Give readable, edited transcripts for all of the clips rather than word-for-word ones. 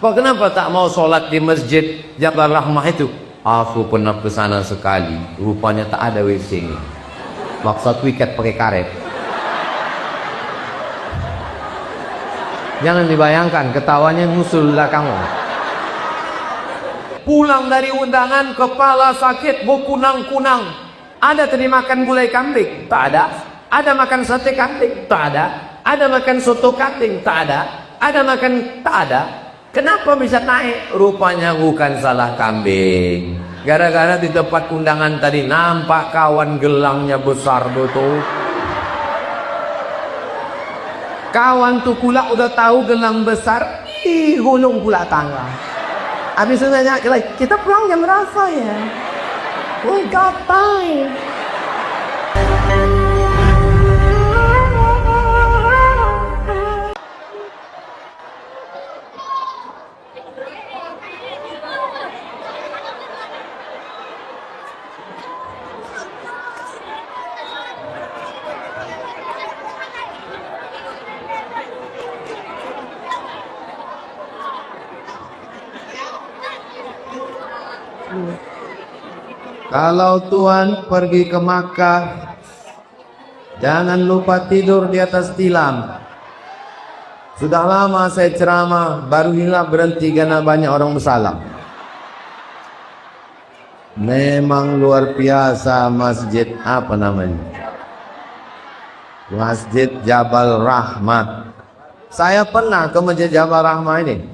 Kok kenapa tak mau sholat di masjid Jabal Rahmah itu? Aku pernah ke sana sekali, rupanya tak ada WC-nya. Maksud wiket pakai karet. Jangan dibayangkan, ketawanya musul belakangmu. Pulang dari undangan, kepala sakit, berkunang-kunang. Ada tadi makan gulai kambing? Tak ada. Ada makan sate kambing? Tak ada. Ada makan soto kambing? Tak ada. Ada makan? Tak ada. Kenapa bisa naik? Rupanya bukan salah kambing. Gara-gara di tempat undangan tadi nampak kawan gelangnya besar betul. Kawan tuh pula udah tahu gelang besar, gulung pula tangga. Habis itu nanya, kita pulang jam berapa ya? We got time. Kalau Tuhan pergi ke Makkah, jangan lupa tidur di atas tilam. Sudah lama saya ceramah, baru hilang berhenti karena banyak orang bersalam. Memang luar biasa masjid, apa namanya? Masjid Jabal Rahmah. Saya pernah ke Masjid Jabal Rahmah ini.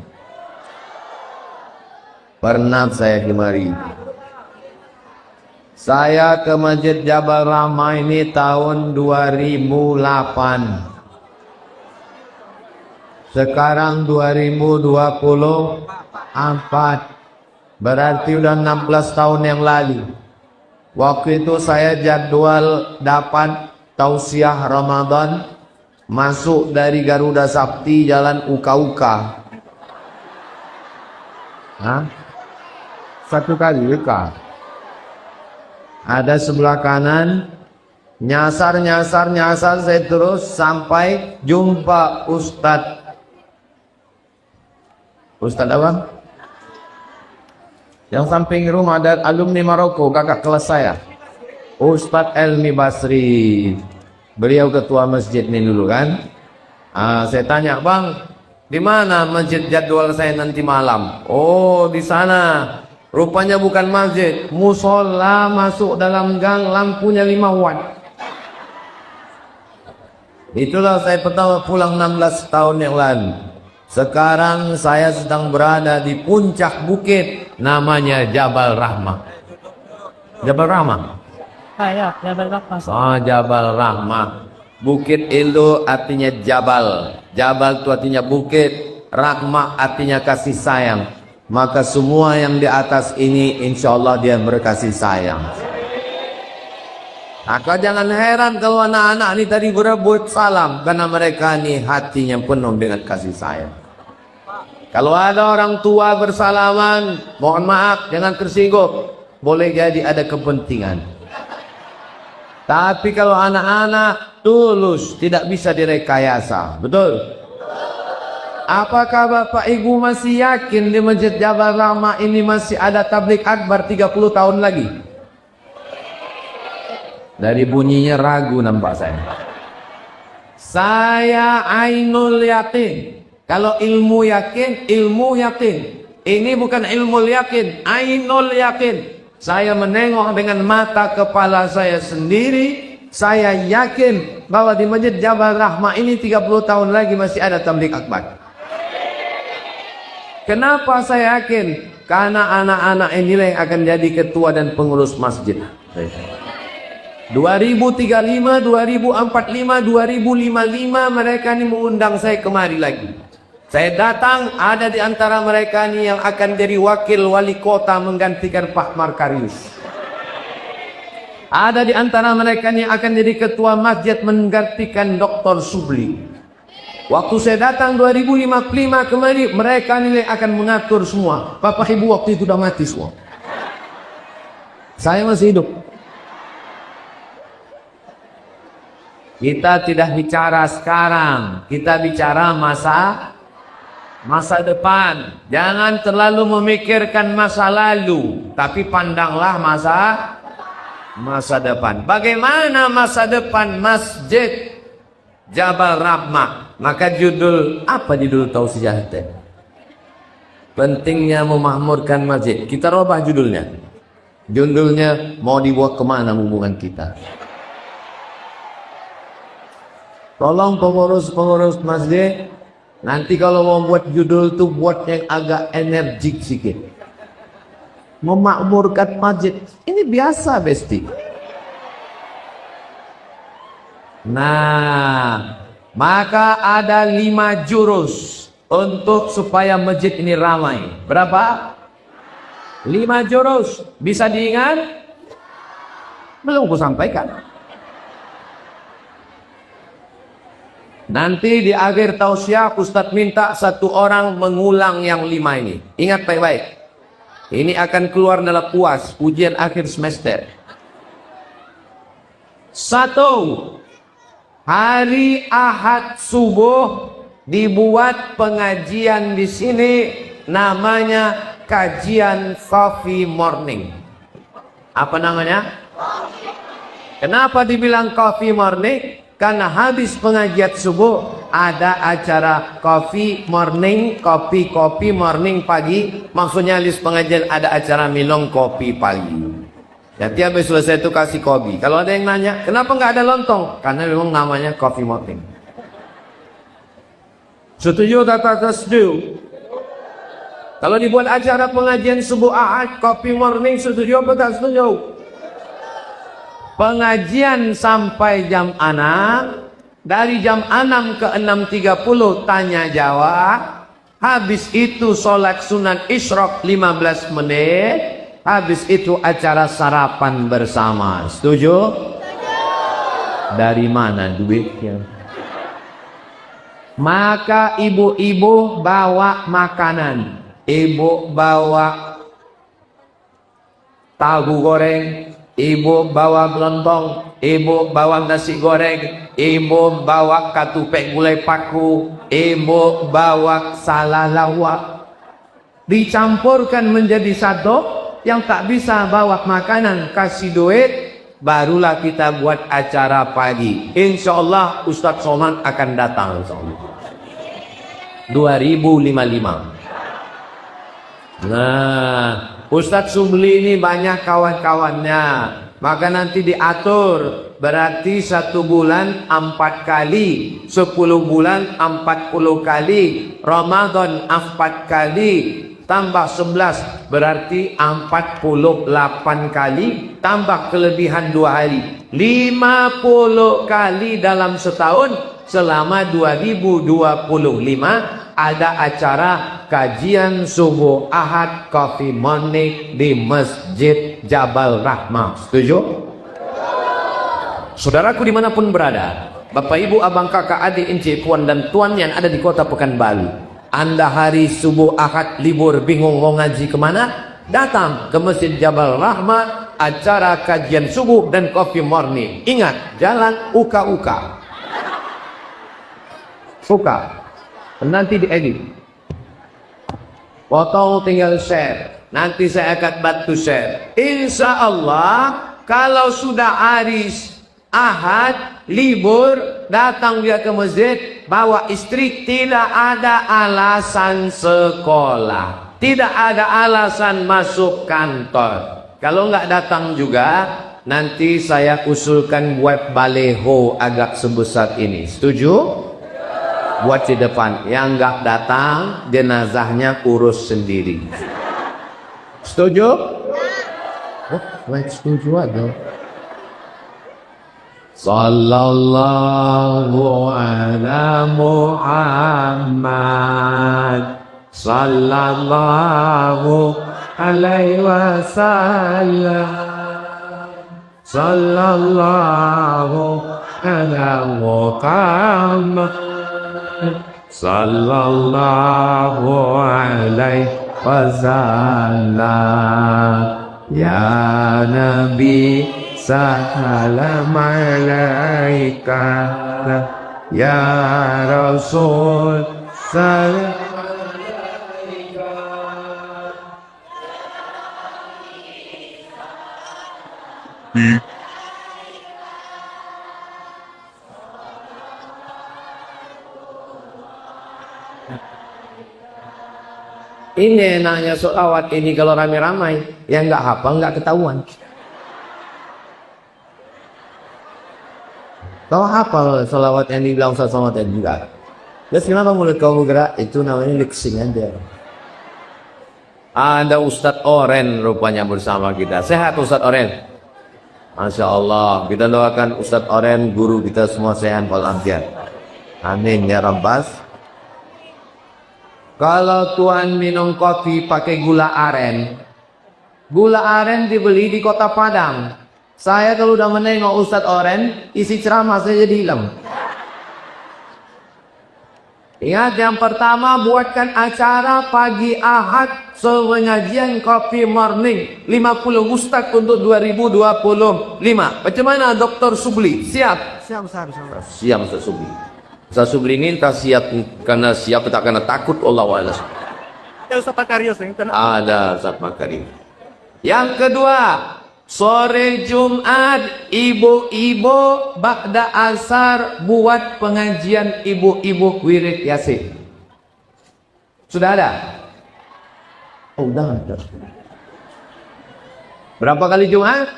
Pernah saya kemari. Saya ke Masjid Jabal Rahmah ini tahun 2008. Sekarang 2024. Berarti udah 16 tahun yang lalu. Waktu itu saya jadwal dapat tausiah Ramadan, masuk dari Garuda Sakti jalan Uka-Uka. Satu kali Uka. Ada sebelah kanan, nyasar saya terus sampai jumpa Ustadz apa? Yang samping rumah ada alumni Maroko, kakak kelas saya, Ustadz Elmi Basri. Beliau ketua masjid ini dulu kan. Saya tanya, bang, di mana masjid jadwal saya nanti malam? Oh, di sana. Rupanya bukan masjid, musola, masuk dalam gang, lampunya 5 watt. Itulah saya pertama pulang 16 tahun yang lalu. Sekarang saya sedang berada di puncak bukit, namanya Jabal Rahmah. Jabal Rahmah? Ya, Jabal Rahmah. Oh, Jabal Rahmah. Bukit itu artinya Jabal. Jabal itu artinya bukit. Rahmah artinya kasih sayang. Maka semua yang di atas ini insya Allah dia berkasih sayang. Maka jangan heran kalau anak-anak ini tadi berebut salam, karena mereka ini hatinya penuh dengan kasih sayang. Kalau ada orang tua bersalaman, mohon maaf jangan tersinggung, boleh jadi ada kepentingan. Tapi kalau anak-anak tulus, tidak bisa direkayasa, betul? Apakah Bapak Ibu masih yakin di Masjid Jabal Rahmah ini masih ada tabligh akbar 30 tahun lagi? Dari bunyinya ragu nampak saya. Saya ainul yakin. Kalau ilmu yakin, ilmu yakin. Ini bukan ilmu yakin, ainul yakin. Saya menengok dengan mata kepala saya sendiri. Saya yakin bahwa di Masjid Jabal Rahmah ini 30 tahun lagi masih ada tabligh akbar. Kenapa saya yakin? Karena anak-anak inilah yang akan jadi ketua dan pengurus masjid. 2035, 2045, 2055 mereka ini mengundang saya kemari lagi. Saya datang, ada di antara mereka ini yang akan jadi wakil wali kota menggantikan Pak Markarius. Ada di antara mereka ini yang akan jadi ketua masjid menggantikan Dr. Subli. Waktu saya datang 2055 kemarin, mereka ini akan mengatur semua. Bapak Ibu waktu itu sudah mati semua. Saya masih hidup. Kita tidak bicara sekarang, kita bicara masa masa depan. Jangan terlalu memikirkan masa lalu, tapi pandanglah masa depan. Bagaimana masa depan Masjid Jabal Rahmah? Maka apa judul tausiah teh? Pentingnya memakmurkan masjid. Kita robah judulnya. Judulnya mau dibawa kemana hubungan kita? Tolong pengurus masjid, nanti kalau mau buat judul tuh buat yang agak energik sedikit. Memakmurkan masjid, ini biasa besti. Nah, maka ada 5 jurus untuk supaya masjid ini ramai. Berapa? 5 jurus. Bisa diingat? Belum ku sampaikan. Nanti di akhir tausiah Ustadz minta 1 orang mengulang yang 5 ini. Ingat baik-baik. Ini akan keluar dalam UAS, ujian akhir semester. 1. Hari Ahad subuh dibuat pengajian di sini, namanya kajian coffee morning. Apa namanya? Kenapa dibilang coffee morning? Karena habis pengajian subuh ada acara coffee morning, kopi morning pagi. Maksudnya habis pengajian ada acara minum kopi pagi. Jadi habis selesai itu kasih kopi. Kalau ada yang nanya, kenapa nggak ada lontong? Karena memang namanya coffee morning. Setuju tak setuju? Kalau dibuat acara pengajian subuh Ahad, coffee morning, setuju apa tak setuju? Pengajian sampai jam 6, dari jam 6 ke 6.30 tanya jawab. Habis itu sholat sunat isyraq 15 menit. Habis itu acara sarapan bersama. Setuju? Dari mana duitnya? Maka ibu-ibu bawa makanan. Ibu bawa tahu goreng, ibu bawa lontong, ibu bawa nasi goreng, ibu bawa katupek gulai paku, ibu bawa salalawak. Dicampurkan menjadi satu. Yang tak bisa bawa makanan kasih duit, barulah kita buat acara pagi. Insya Allah Ustadz Somad akan datang, insya Allah. 2055. Nah, Ustadz Subli ini banyak kawan-kawannya, maka nanti diatur. Berarti 1 bulan 4 kali, 10 bulan 40 kali, Ramadan 4 kali, tambah 11 berarti 48 kali, tambah kelebihan 2 hari, 50 kali dalam setahun. Selama 2025 ada acara kajian subuh Ahad coffee morning di Masjid Jabal Rahmah. Setuju? Saudaraku dimanapun berada, Bapak Ibu Abang Kakak Adik Encik Puan dan Tuan yang ada di kota Pekanbaru, Anda hari subuh Ahad libur bingung mau ngaji kemana? Datang ke Masjid Jabal Rahmah, acara kajian subuh dan coffee morning. Ingat, jalan uka-uka. Suka. Nanti diedit. Potong tinggal share. Nanti saya akan bantu share. Insya Allah kalau sudah hari Ahad libur, datang dia ke masjid, bawa istri, tidak ada alasan sekolah, tidak ada alasan masuk kantor. Kalau nggak datang juga, nanti saya usulkan buat baleho agak sebesar ini. Setuju? Buat di depan. Yang nggak datang, jenazahnya urus sendiri. Setuju? Oh, baik, setuju aja. Sallallahu ala Muhammad, sallallahu alaihi wasallam, sallallahu ala Muhammad, sallallahu alaihi wasallam. Ya Nabi salam alaika, ya Rasul salam Ini enaknya sholawat ini kalau ramai-ramai, yang nggak hafal nggak ketahuan. Kau hafal sholawat yang dibilang Ustaz Somad tadi juga. Terus kenapa mulut kau bergerak? Itu namanya liksing aja. Ada Ustadz Oren rupanya bersama kita. Sehat Ustadz Oren? Masya Allah. Kita doakan Ustadz Oren, guru kita semua sehat walafiat. Amin ya Rabbas. Kalau Tuhan minum kopi pakai gula aren dibeli di Kota Padang. Saya kalau udah menengok Ustadz Oren, isi ceramah saya jadi hilang. Ingat, yang pertama, buatkan acara pagi Ahad pengajian kopi morning 50 Ustadz untuk 2025. Macam mana Dr. Subli? Siap? Siap Ustaz. Siap Ustaz Subli. Ustaz Subli ini tak siap karena siap, tak karena takut. Allah wa'ala. Ya Ustaz Makarius yang tenang. Ada Ustaz Makarim. Yang kedua, sore Jumat ibu-ibu ba'da asar buat pengajian ibu-ibu wirid Yasin. Sudah ada? Oh, udah ada. Berapa kali Jumat?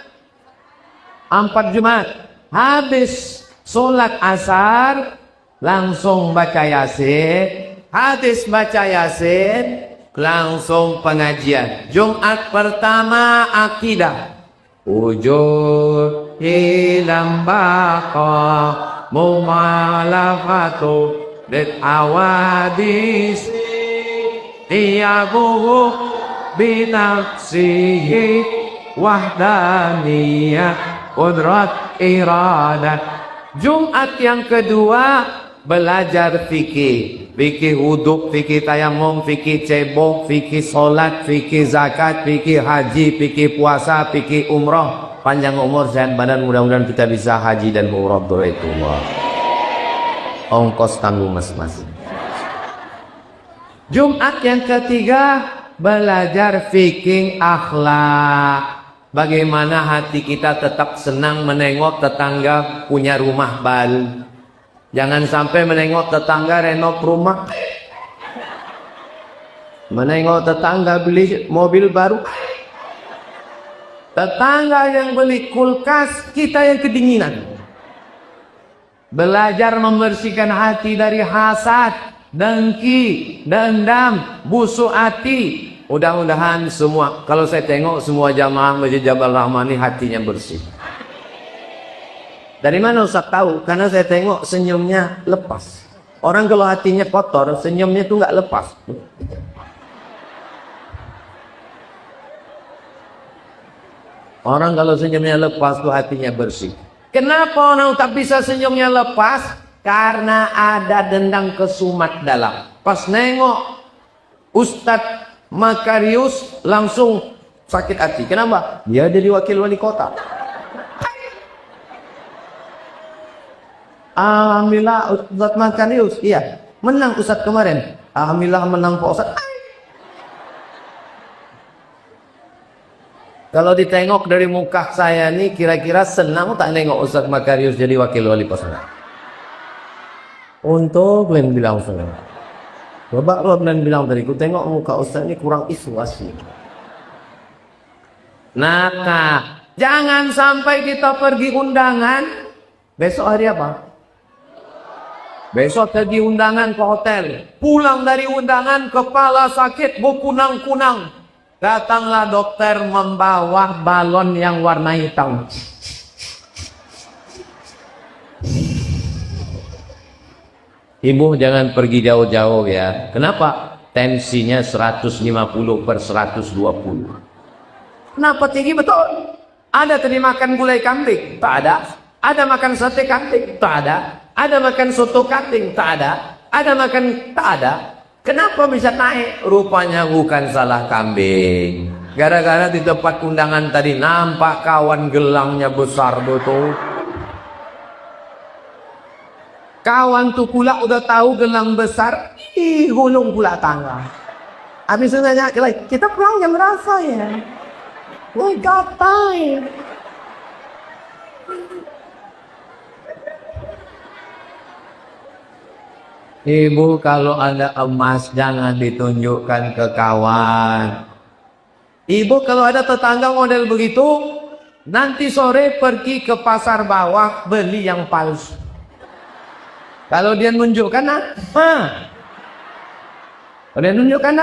4 Jumat. Habis sholat asar langsung baca Yasin. Habis baca Yasin langsung pengajian. Jumat pertama akidah. Ujur hilam baqa mumalafatu dit awadis tiyabuhu binafsihi wahdaniyah qudrat iradat. Jumat yang kedua belajar fikih, fikih wudhu, fikih tayamum, fikih cebok, fikih solat, fikih zakat, fikih haji, fikih puasa, fikih umroh. Panjang umur, sehat badan, mudah-mudahan kita bisa haji dan umroh doaitullah. Ongkos tanggung masing-masing. Jumat yang ketiga belajar fikih akhlak. Bagaimana hati kita tetap senang menengok tetangga punya rumah baru. Jangan sampai menengok tetangga renov rumah, menengok tetangga beli mobil baru, tetangga yang beli kulkas, kita yang kedinginan. Belajar membersihkan hati dari hasad, dengki, dendam, busuk hati. Mudah-mudahan semua, kalau saya tengok semua jamaah Masjid Jabal Rahmah ini hatinya bersih. Dari mana Ustaz tahu? Karena saya tengok senyumnya lepas. Orang kalau hatinya kotor, senyumnya itu nggak lepas. Orang kalau senyumnya lepas tuh hatinya bersih. Kenapa orang tak bisa senyumnya lepas? Karena ada dendam kesumat dalam. Pas nengok Ustadz Makarius langsung sakit hati. Kenapa? Dia jadi wakil wali kota. Alhamdulillah Ustadz Makarius, iya menang Ustadz kemarin. Alhamdulillah menang Pak Ustadz. Kalau ditengok dari muka saya nih, kira-kira senang tak nengok Ustadz Makarius jadi wakil wali kota? Untuk kalian bilang senang. Coba lo kalian bilang tadi, ku tengok muka Ustadz ini kurang ikhlas sih. Nah, jangan sampai kita pergi undangan. Besok hari apa? Besok pergi undangan ke hotel. Pulang dari undangan kepala sakit, berkunang-kunang. Datanglah dokter membawa balon yang warna hitam. Ibu jangan pergi jauh-jauh ya. Kenapa? Tensinya 150/120. Kenapa tinggi? Betul. Ada tadi makan gulai kambing? Tak ada. Ada makan sate kambing? Tak ada. Ada makan soto kambing? Tak ada. Ada makan? Tak ada. Kenapa bisa naik? Rupanya bukan salah kambing. Gara-gara di tempat undangan tadi nampak kawan gelangnya besar betul. Kawan tuh pula udah tahu gelang besar, gulung pula tangga. Habis itu nanya lagi, kita pulang jam berapa ya? Woi gatai. Ibu kalau ada emas jangan ditunjukkan ke kawan. Ibu kalau ada tetangga model begitu, nanti sore pergi ke pasar bawah beli yang palsu. Kalau dia nunjukkan kalau dia nunjukkan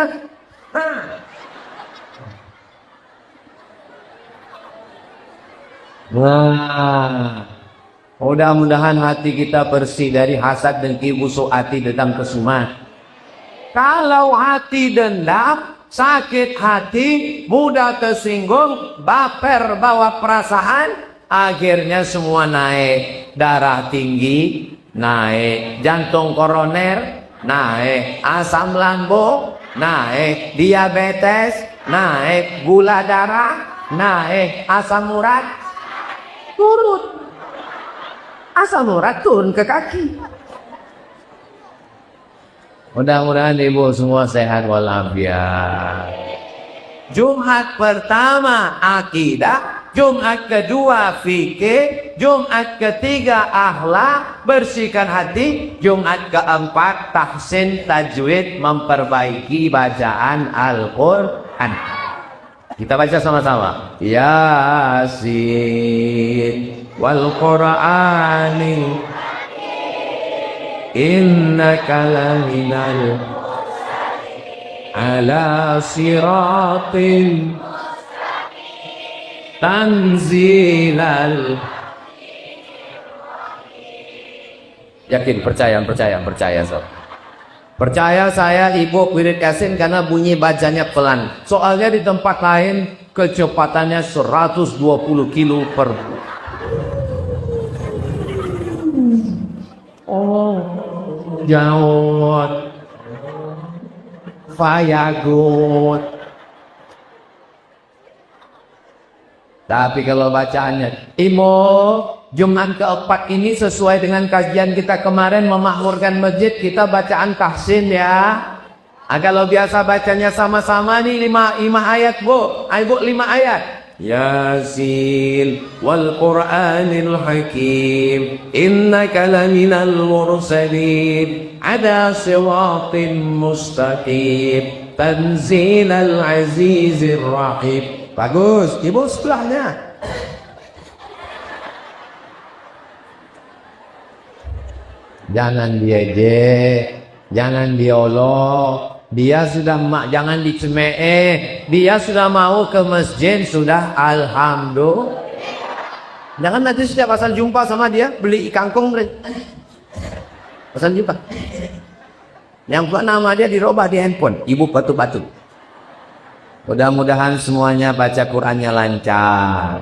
Wah, mudah-mudahan hati kita bersih dari hasad, dengki, busuk hati, dendam, kesumat. Kalau hati dendam, sakit hati, mudah tersinggung, baper, bawa perasaan, akhirnya semua naik. Darah tinggi naik, jantung koroner naik, asam lambung naik, diabetes naik, gula darah naik, asam urat turun. Asam urat turun ke kaki. Mudah-mudahan ibu semua sehat walafiat. Jumat pertama akidah, Jumat kedua fikih, Jumat ketiga akhlak, bersihkan hati, Jumat keempat tahsin tajwid, memperbaiki bacaan Al-Qur'an. Kita baca sama-sama. Yasin wal Qur'anil innaka laminal ala siratin tanzilal. Yakin, percaya sob. Percaya saya ibu wirid Yasin karena bunyi bacanya pelan. Soalnya di tempat lain kecepatannya 120 kilo per. Oh, jauh. Fayagut. Tapi kalau bacaannya Jumat keempat ini sesuai dengan kajian kita kemarin memakmurkan masjid, kita bacaan tahsin ya. Kalau biasa bacanya sama-sama nih 5 ayat bu. Ibu 5 ayat. Yasin wal Qur'anil Hakim innaka laminal mursalin ada siratin mustaqim tanzilal azizir rahim. Bagus, ibu sebelahnya. Jangan diejek, jangan diolok. Dia sudah jangan dicemee. Dia sudah mau ke masjid, sudah alhamdulillah. Jangan nanti setiap pasal jumpa sama dia beli kangkung. Pasal jumpa. Yang buat nama dia dirubah di handphone. Ibu batu-batu. Mudah-mudahan semuanya baca Qur'annya lancar.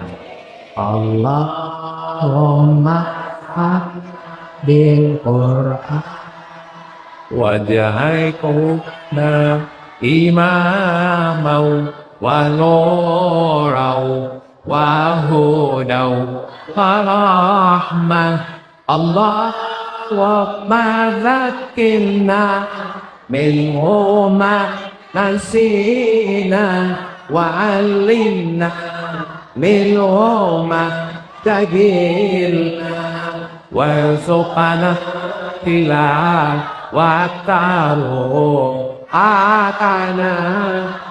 Allahumma bil Qur'an waj'alna imamau wa nurau wa hudau wa rahmah. Allahumma zakkirna minhu ma nasina wa 'allimna minhu ma jahilna warzuqna tilawatahu atana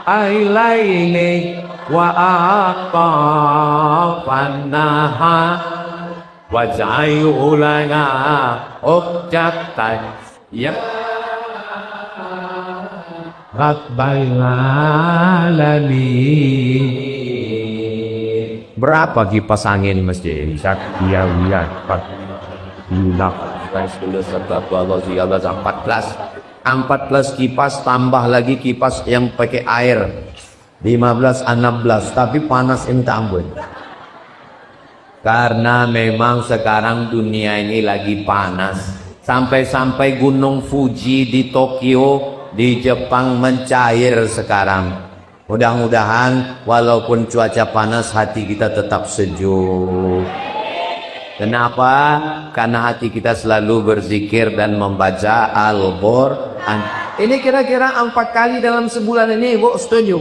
ailaini wa aqafannaha waj'alhu lana hujjatan ya Rabbal alamin. Berapa kipas angin masjid? Sakiyawiyat 14 kipas, tambah lagi kipas yang pakai air 15, 16, tapi panas minta ampun. Karena memang sekarang dunia ini lagi panas. Sampai-sampai gunung Fuji di Tokyo, di Jepang mencair sekarang. Mudah-mudahan walaupun cuaca panas hati kita tetap sejuk. Kenapa? Karena hati kita selalu berzikir dan membaca Al-Qur'an. Ini kira-kira 4 kali dalam sebulan ini, Ibu setuju?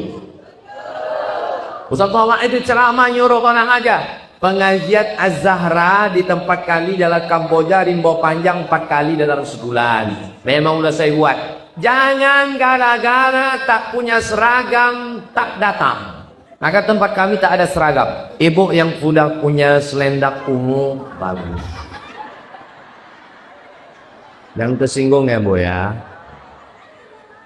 Ustaz Muhammad itu ceramah nyuruh orang aja. pengajian Az-Zahra di tempat kali dalam Kamboja rimbo panjang 4 kali dalam sebulan. Memang udah saya buat. Jangan gara-gara tak punya seragam tak datang. Maka tempat kami tak ada seragam. Ibu yang sudah punya selendang ungu bagus. Jangan tersinggung ya Bu ya.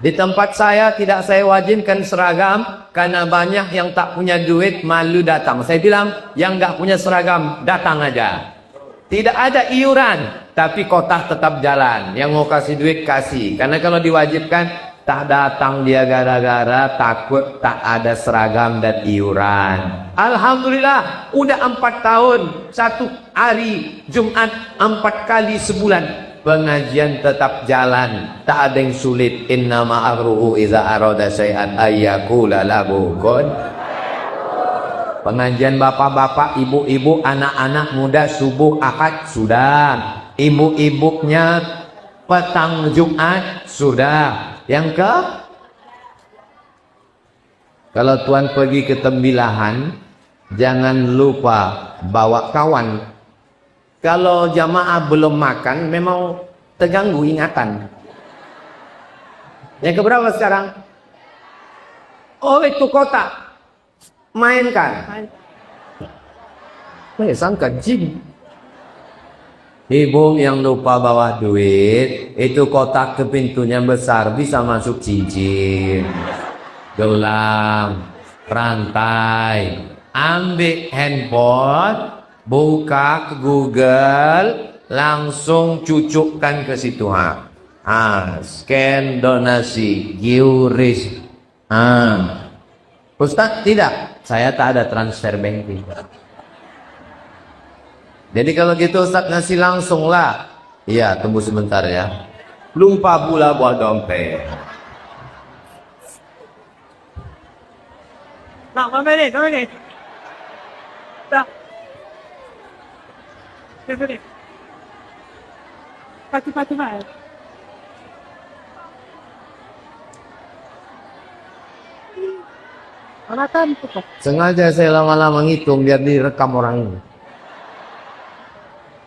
Di tempat saya tidak saya wajibkan seragam karena banyak yang tak punya duit malu datang. Saya bilang yang nggak punya seragam datang aja. Tidak ada iuran, tapi kotak tetap jalan. Yang mau kasih duit kasih. Karena kalau diwajibkan tak datang dia gara-gara takut tak ada seragam dan iuran. Alhamdulillah udah 4 tahun 1 hari Jumat 4 kali sebulan. Pengajian tetap jalan, tak ada yang sulit. Innama amruhu iza arada syai'an ayyaqula lahu kun. Pengajian bapak-bapak, ibu-ibu, anak-anak muda subuh akad sudah. Ibu-ibunya petang Jumat sudah. Yang ke? Kalau tuan pergi ke tembilahan, jangan lupa bawa kawan. Kalau jamaah belum makan, memang terganggu ingatan. Yang keberapa sekarang? Oh, itu kotak. Mainkan. Sangka jin. Ibu yang lupa bawa duit, itu kotak ke pintunya besar, bisa masuk cincin, gelang, rantai. Ambil handphone, buka ke Google, langsung cucukkan ke situ. Scan donasi, QRIS. Ustaz, tidak, saya tak ada transfer banking. Jadi kalau gitu Ustaz ngasih langsung lah. Iya, tunggu sebentar ya. Lupa pula buat dompet. Nah, mana ni? Dah. Sini. Pati mana? Alatan tu. Sengaja saya lama-lama ngitung biar direkam orang ini.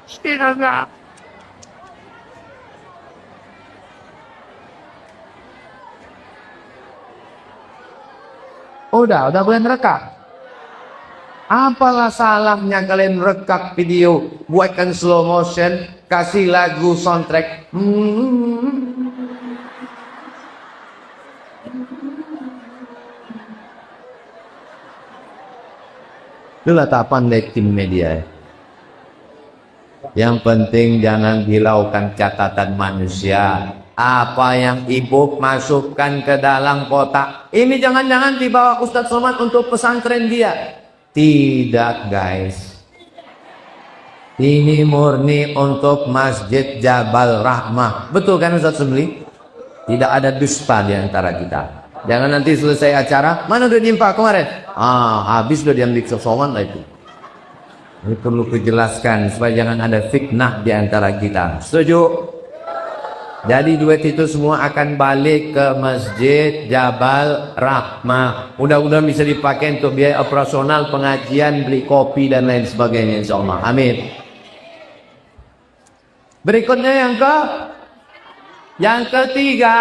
Tidak. Udah boleh rekam. Apalah salahnya kalian rekam video, buatkan slow motion, kasih lagu soundtrack. Itulah tak pandai tim media. Yang penting jangan hilaukan catatan manusia. Apa yang ibu masukkan ke dalam kotak, ini jangan-jangan dibawa Ustadz Somad untuk pesantren dia. Tidak guys, ini murni untuk Masjid Jabal Rahmah. Betul kan Ustadz Sumli? Tidak ada dusta di antara kita. Jangan nanti selesai acara, mana udah nyimpa kemarin? Habis udah diambil Somad lah itu. Ini perlu kujelaskan supaya jangan ada fitnah di antara kita. Setuju? Jadi duit itu semua akan balik ke Masjid Jabal Rahmah. Mudah-mudahan bisa dipakai untuk biaya operasional, pengajian, beli kopi dan lain sebagainya insyaallah. Amin. Berikutnya yang ketiga,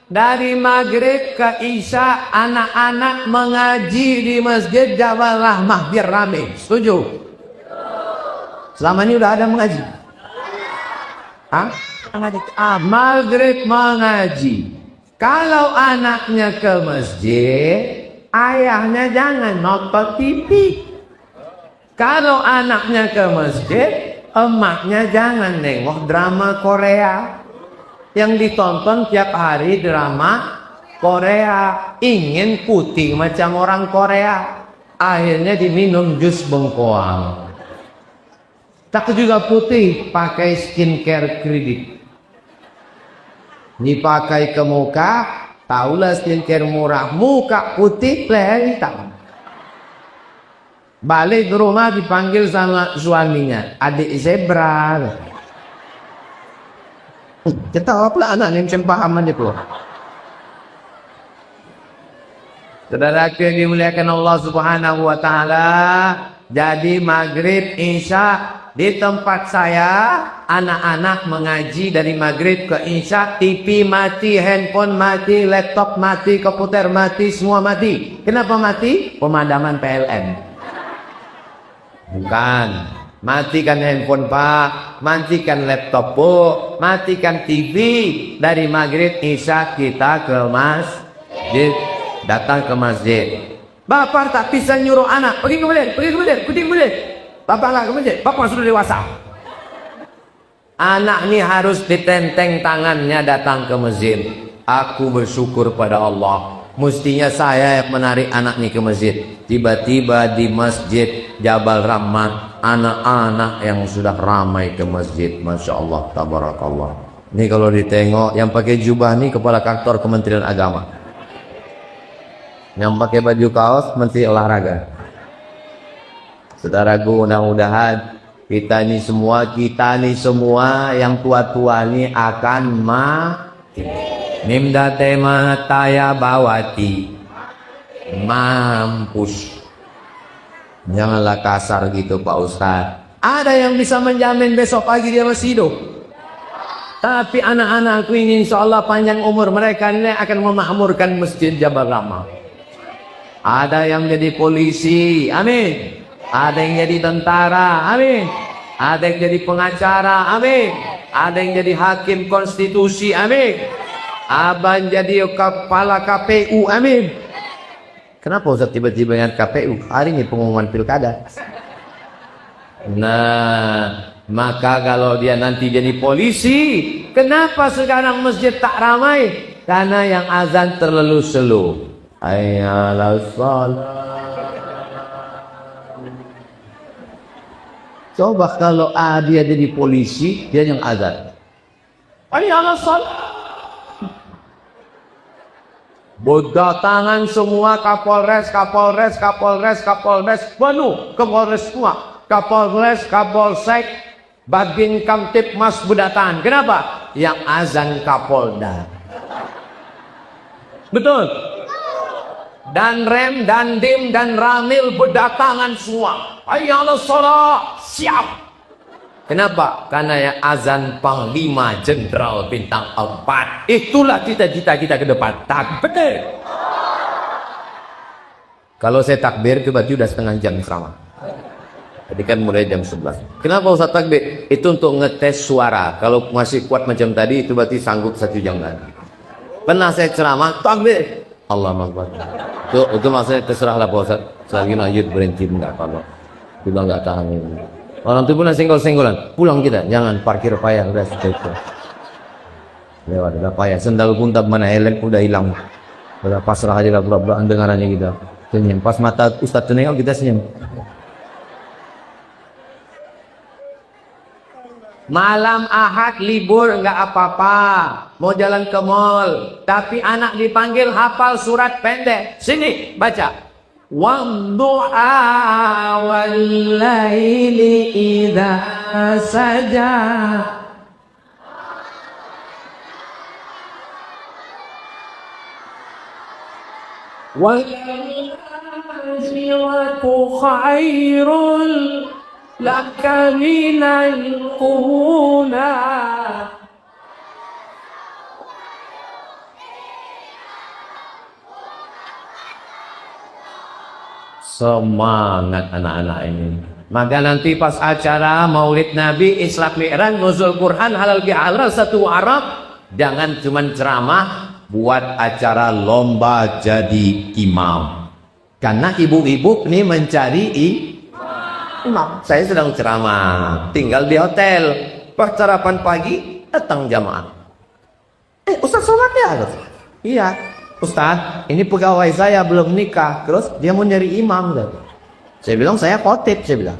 dari maghrib ke isya anak-anak mengaji di Masjid Jabal Rahmah biar rame. Setuju? Selama ini udah ada mengaji? Maghrib mengaji. Kalau anaknya ke masjid, ayahnya jangan nonton TV. Kalau anaknya ke masjid, emaknya jangan nengok drama Korea. Yang ditonton tiap hari drama Korea. Ingin putih macam orang Korea, akhirnya diminum jus bengkoang. Tak juga putih, pakai skincare kredit. Dipakai ke muka, tahulah skincare murah, muka putih, leher hitam. Balik ke rumah dipanggil sama suaminya, adik zebra. Ketawa pula anak ni macam pahaman dia pula. Saudara yang dimuliakan Allah Subhanahu wa taala, Jadi maghrib, isya di tempat saya, anak-anak mengaji dari maghrib ke isya, TV mati, handphone mati, laptop mati, komputer mati, semua mati. Kenapa mati? Pemadaman PLN. Bukan. Matikan handphone Pak, matikan laptop Bu, matikan TV. Dari maghrib isya kita ke masjid, datang ke masjid. Bapak tak bisa nyuruh anak pergi ke masjid, Bapak nggak ke masjid, bapak sudah dewasa. Anak ini harus ditenteng tangannya datang ke masjid. Aku bersyukur pada Allah. Mestinya saya yang menarik anak ini ke masjid. Tiba-tiba di masjid Jabal Rahmat, anak-anak yang sudah ramai ke masjid. Masya Allah, tabarakallah. Ini kalau ditengok, yang pakai jubah ini kepala kantor Kementerian Agama. Yang pakai baju kaos Menteri Olahraga. Saudaraku, mudah-mudahan kita ini semua yang tua-tua ini akan mati. Nimda tema taya bawati. Mampus. Janganlah kasar gitu Pak Ustaz. Ada yang bisa menjamin besok pagi dia masih hidup. Tapi anak-anakku ini insya Allah panjang umur, mereka ini akan memakmurkan Masjid Jabal Rahmah. Ada yang jadi polisi, amin. Ada yang jadi tentara, amin. Ada yang jadi pengacara, amin. Ada yang jadi hakim konstitusi, amin. Abang jadi kepala KPU, amin. Kenapa Ustaz tiba-tiba ingat KPU? Hari ini pengumuman pilkada. Nah, maka kalau dia nanti jadi polisi, kenapa sekarang masjid tak ramai? Karena yang azan terlalu slow. Hayya salat. Coba kalau dia jadi polisi, dia yang azan. Hayya salat. Berdatangan semua Kapolres penuh ke Polres semua. Kapolres, Kapolsek, Babin Kamtipmas berdatangan. Kenapa? Yang azan Kapolda. Betul. Dan Rem, dan Dim, dan Ramil berdatangan semua. Hayya 'alas shalah, siap. Kenapa? Karena yang azan Panglima Jenderal Bintang 4. Itulah cita-cita kita ke depan. Takbir. Kalau saya takbir, berarti udah setengah jam ceramah. Tadi kan mulai jam 11. Kenapa Ustaz takbir? Itu untuk ngetes suara. Kalau masih kuat macam tadi, itu berarti sanggup 1 jam lagi. Pernah saya ceramah, takbir. Allahu Akbar. Itu maksudnya terserahlah Pak Ustaz. Selagi lanjut berhenti enggak apa-apa. Kita enggak tahan ini. Orang itu pun senggol-senggolan. Pulang kita, jangan parkir payah udah itu. Lewat udah payah. Sendal pun tak mana helm udah hilang. Udah pasrah aja lah pura-pura dengarannya kita. Senyum. Pas mata Ustaz nengok kita senyum. Malam Ahad libur enggak apa-apa. Mau jalan ke mall, tapi anak dipanggil hafal surat pendek. Sini baca. Waddu'a wal-laili idza saja. Wal-akhiratu khairul laka minal ula. Semangat anak-anak ini. Maka nanti pas acara Maulid Nabi, Isra Mi'raj, nuzul Quran, halal bihalal satu Arab, jangan cuman ceramah, buat acara lomba jadi imam. Karena ibu-ibu ini mencari imam. Saya sedang ceramah, tinggal di hotel. Pas sarapan pagi, datang jamaah. Ustaz sholat ya? Iya. Ustaz, ini pegawai saya belum nikah, terus dia mau nyari imam. Saya bilang saya khotib, saya bilang.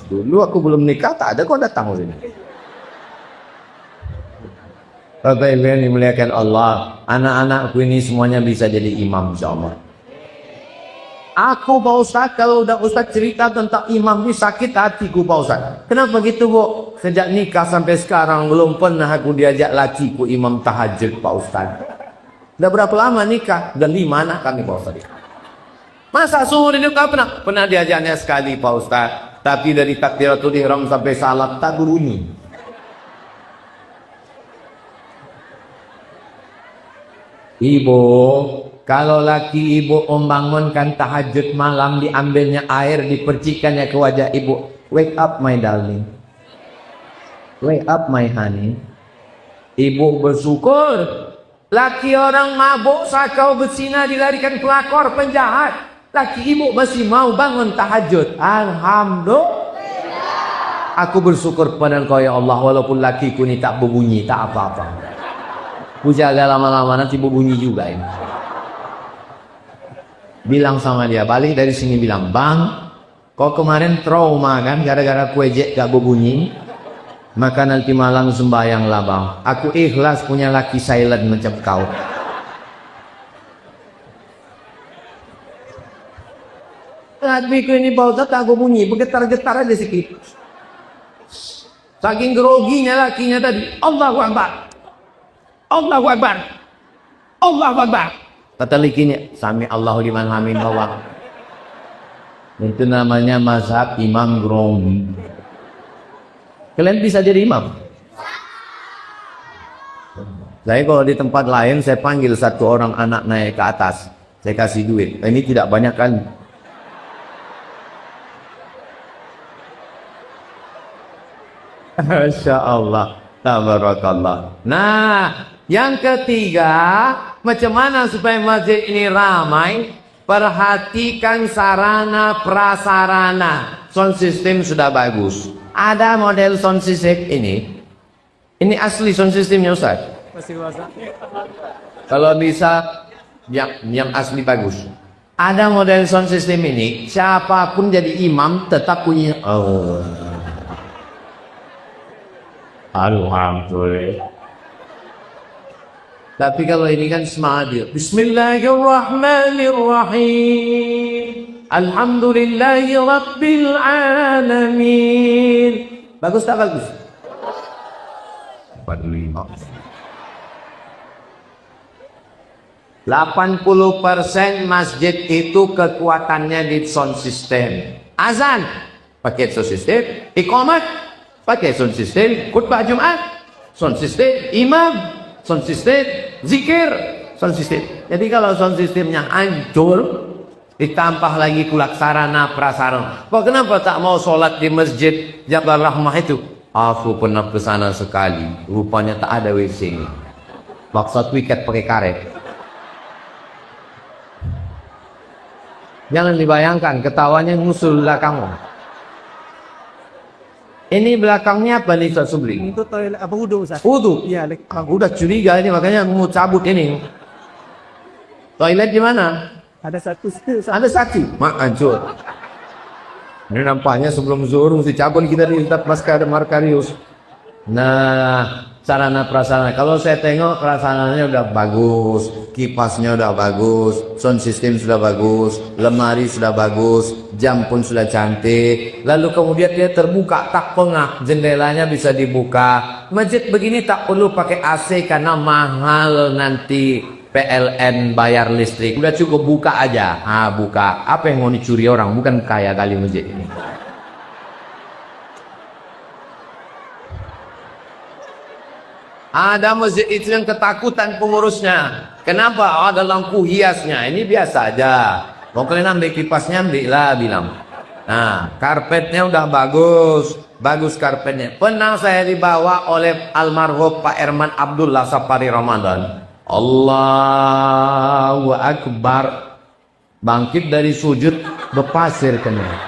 Dulu aku belum nikah, tak ada kok datang sini. Bapak Ibu yang dimuliakan Allah, anak-anakku ini semuanya bisa jadi imam insyaallah. Aku Pak Ustaz, kalau udah Ustaz cerita tentang imam ini sakit hatiku Pak Ustaz. Kenapa gitu Bu? Sejak nikah sampai sekarang belum pernah aku diajak lakiku imam tahajud Pak Ustaz. Udah berapa lama nikah? Udah 5 anak kami Pak Ustaz. Masa seumur hidup gak pernah? Pernah diajarnya sekali Pak Ustaz. Tapi dari takbiratul ihram sampai salat tak berbunyi. Ibu, kalau laki ibu membangunkan tahajud malam, diambilnya air, dipercikannya ke wajah ibu. Wake up my darling. Wake up my honey. Ibu bersyukur. Laki orang mabuk, sakau bersina, dilarikan pelakor, penjahat. Laki ibu masih mau bangun tahajud. Alhamdulillah. Aku bersyukur kepada Engkau ya Allah, walaupun lakiku ini tak berbunyi, tak apa-apa. Ku jaga lama-lama nanti berbunyi juga ini. Bilang sama dia, balik dari sini bilang, Bang, kau kemarin trauma kan gara-gara kue ejek gak berbunyi, maka nanti malam sembahyanglah bang. Aku ikhlas punya laki silent macam kau. Hatiku ini Pak Ustaz tak bunyi, bergetar-getar aja sedikit. Saking groginya lakinya tadi, Allahu Akbar, Allahu Akbar, Allahu Akbar. Kata lakinya, Sami Allahu liman hamid bawah. Itu namanya mazhab imam grogi. Kalian bisa jadi imam? Saya kalau di tempat lain saya panggil satu orang anak naik ke atas, saya kasih duit. Ini tidak banyak kan? Masya Allah, tabarakallah. Nah, yang ketiga, macam mana supaya masjid ini ramai? Perhatikan sarana prasarana. Sound system sudah bagus. Ada model sound system ini. Ini asli sound systemnya Ustaz. Kalau bisa yang asli bagus. Ada model sound system ini. Siapapun jadi imam tetap punya. Alhamdulillah. Tapi kalau ini kan semangat dia. Bismillahirrahmanirrahim. Alhamdulillahi Rabbil Alamin. Bagus tak bagus? 45. 80% masjid itu kekuatannya di sound system. Azan pakai sound system, iqamat pakai sound system, khutbah Jumat sound system, imam sound system, zikir sound system. Jadi kalau sound systemnya hancur, ditambah lagi sarana prasarana. Kok kenapa tak mau sholat di masjid Jabal Rahmah itu? Aku pernah ke sana sekali, rupanya tak ada WC. Maksud wiket pakai karet. Jangan dibayangkan ketawanya ngusul belakangmu. Ini belakangnya apa nih Ustaz Subli? Itu toilet apa wudu Ustaz? Wudu. Iya, Aku udah curiga ini, makanya mau cabut ini. Toilet di mana? ada satu Ustaz. Ada satu. Mak hancur. Ini nampaknya sebelum zuhur mesti cabut kita di Ustaz Markarius. Nah, sarana prasarana. Kalau saya tengok prasarananya udah bagus, kipasnya udah bagus, sound system sudah bagus, lemari sudah bagus, jam pun sudah cantik. Lalu kemudian dia terbuka tak pengah, jendelanya bisa dibuka. Masjid begini tak perlu pakai AC karena mahal nanti PLN bayar listrik. Udah cukup buka aja. Buka. Apa yang mau dicuri orang? Bukan kaya kali masjid ini. Ada masjid itu yang ketakutan pengurusnya. Kenapa? Ada lampu hiasnya. Ini biasa aja. Mau kalian ambil kipasnya, ambil lah bilang. Nah, karpetnya udah bagus. Bagus karpetnya. Pernah saya dibawa oleh almarhum Pak Erman Abdullah Sapari Ramadan. Allahu Akbar. Bangkit dari sujud, berpasir kena.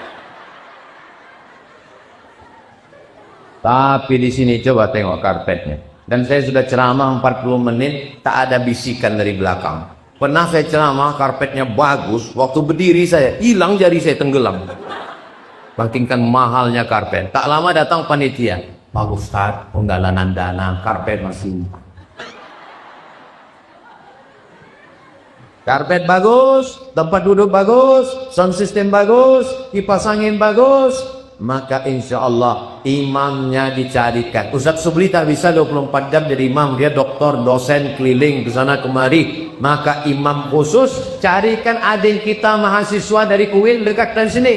Tapi di sini coba tengok karpetnya. Dan saya sudah ceramah 40 menit, tak ada bisikan dari belakang. Pernah saya ceramah, karpetnya bagus, waktu berdiri saya, hilang jari saya tenggelam. Bangkingkan mahalnya karpet. Tak lama datang panitia. Pak Ustadz, penggalanan dana, karpet masih. Karpet bagus, tempat duduk bagus, sound system bagus, kipas angin bagus. maka insya Allah imamnya dicarikan. Ustaz Subli tak bisa 24 jam jadi imam, dia doktor, dosen, keliling ke sana kemari. Maka imam khusus, carikan adik kita mahasiswa dari Kuil dekat dari sini.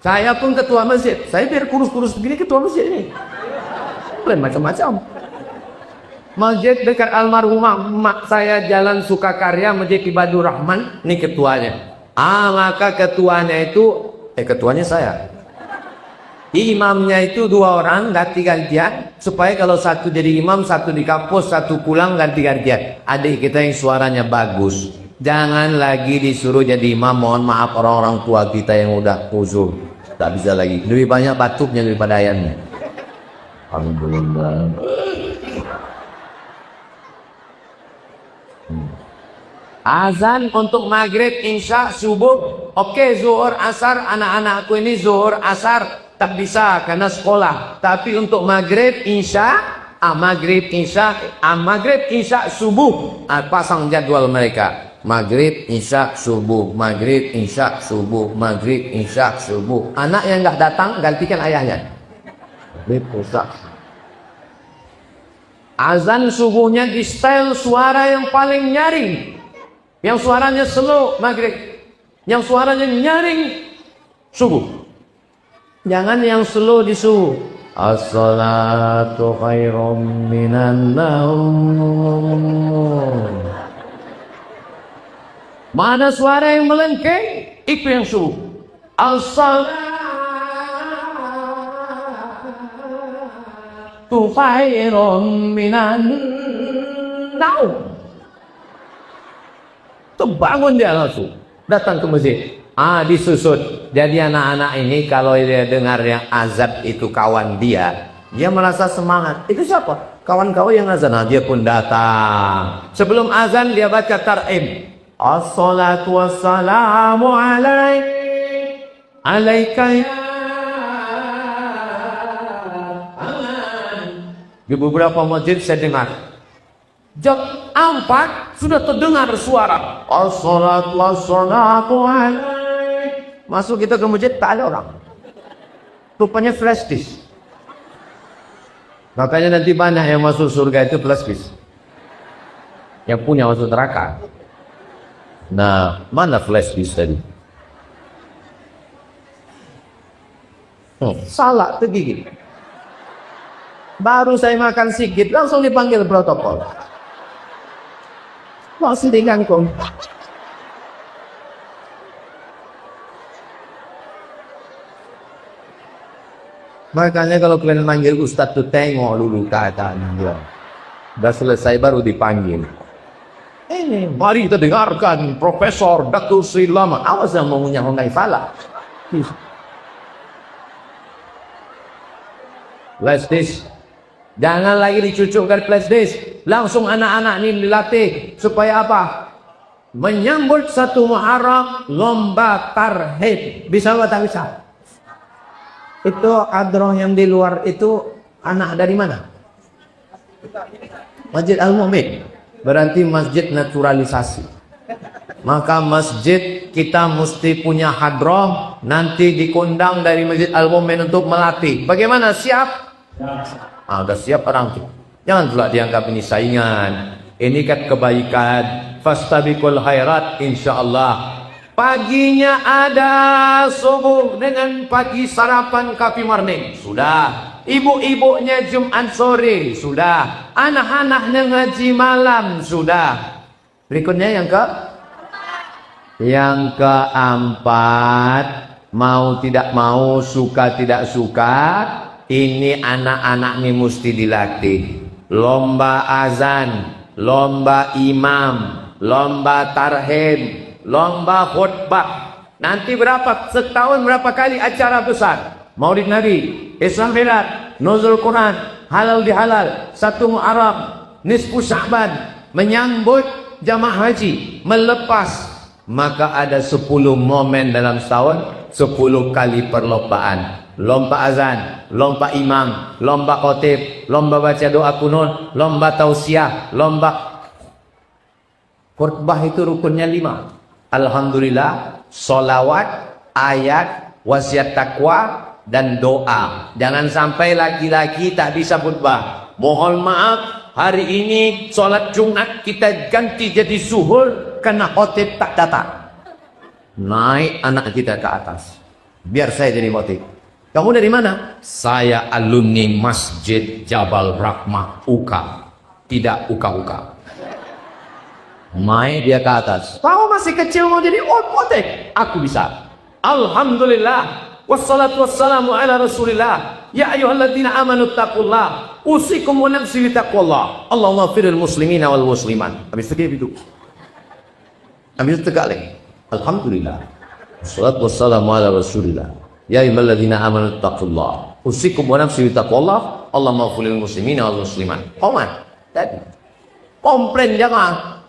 Saya pun ketua masjid, saya biar kurus-kurus begini ketua masjid ini. Macam-macam. Masjid dekat almarhumah mak saya, Jalan Sukakarya, Masjid Ibadur Rahman, ini ketuanya. Maka ketuanya itu ketuanya saya. Imamnya itu 2 orang ganti-gantian, supaya kalau satu jadi imam, satu di kampus, satu pulang, ganti-gantian. Adik kita yang suaranya bagus, jangan lagi disuruh jadi imam. Mohon maaf orang-orang tua kita yang udah uzur, tak bisa lagi, lebih banyak batuknya daripada ayamnya. Alhamdulillah. Azan untuk maghrib, isya, subuh. Oke, zuhur, asar, anak-anakku ini zuhur, asar tak bisa karena sekolah. Tapi untuk maghrib, isya, maghrib, isya, subuh, pasang jadwal mereka. Maghrib, isya, subuh, maghrib, isya, subuh, maghrib, isya, subuh. Anak yang nggak datang gantikan ayahnya. Pusat. Azan subuhnya di style suara yang paling nyaring. Yang suaranya slow maghrib, yang suaranya nyaring subuh. Jangan yang slow di subuh. As-salatu khairum minan naum. Mana suara yang melengking, itu yang subuh. As-salatu khairum minan naum. Bangun dia langsung datang ke masjid, disusut. Jadi anak-anak ini kalau dia dengar yang azab itu kawan dia merasa semangat. Itu siapa? Kawan kau yang azan. Dia pun datang. Sebelum azan dia baca tar'im. As-salatu wassalamu alaika ya. Di beberapa masjid saya dengar jam 4 sudah terdengar suara as-salatu wassalamu alaik. Masuk kita ke masjid tak ada orang, rupanya flash disk. Makanya nanti banyak yang masuk surga itu flash disk, yang punya masuk neraka. Nah, mana flash disk tadi? Salah tergigit. Baru saya makan sedikit langsung dipanggil protokol. Masih di kangkung. Makanya kalau kalian manggil ustadz tuh tengok dulu keadaan dia. Udah selesai baru dipanggil. Ini mari kita dengarkan Profesor Datuk Sri Lama. Awas yang mau ngunyah falah. Flash disk. Jangan lagi dicucukkan flash disk. Langsung anak-anak ini dilatih supaya apa? Menyambut 1 Muharram lomba tarhib. Bisa atau tak bisa? Itu adroh yang di luar itu anak dari mana? Masjid Al-Mu'min. Berarti masjid naturalisasi. Maka masjid kita mesti punya hadroh. Nanti dikundang dari Masjid Al-Mu'min untuk melatih. Bagaimana? Siap? Udah siap orang itu. Jangan pula dianggap ini saingan. Ini kan kebaikan. Fastabiqul khairat insyaallah. Paginya ada subuh dengan pagi sarapan kopi morning. Sudah. Ibu-ibunya Jumat sore. Sudah. Anak-anaknya ngaji malam. Sudah. Berikutnya yang keempat. Mau tidak mau, suka tidak suka. Ini anak-anak ini mesti dilatih. Lomba azan, lomba imam, lomba tarhim, lomba khutbah. Nanti setahun berapa kali acara besar? Maulid Nabi, Islam Mi'raj, Nuzul Quran, halal dihalal, 1 Muharram, nisfu Sya'ban, menyambut jamaah haji, melepas. Maka ada 10 momen dalam setahun, 10 kali perlombaan. Lomba azan, lomba imam, lomba khotib, lomba baca doa kunut, lomba tausiah, lomba khutbah. Itu rukunnya 5. Alhamdulillah, solawat, ayat, wasiat takwa, dan doa. Jangan sampai laki-laki tak bisa khutbah. Mohon maaf, hari ini sholat Jumat kita ganti jadi zuhur karena khotib tak datang. Naik anak kita ke atas. Biar saya jadi khotib. Kamu dari mana? Saya alumni Masjid Jabal Rahmah UKA. Tidak uka-uka. Naik dia ke atas. Tahu masih kecil mau jadi khotib? Aku bisa. Alhamdulillah. Wassalatu wassalamu ala Rasulillah. Ya ayyuhalladzina amanu taqullah. Usikum wa nafsi bitaqwallah. Allahumma firil muslimina wal musliman. Habis itu kayak gitu. Habis itu tegak lagi. Alhamdulillah. Wassalatu wassalamu ala Rasulillah. Ya ayyuhalladzina amanu taqullah. Usikum wa nafsi bitaqwallah. Allahumma firil muslimina wal musliman. Oman. Tadi. Komplain jangan.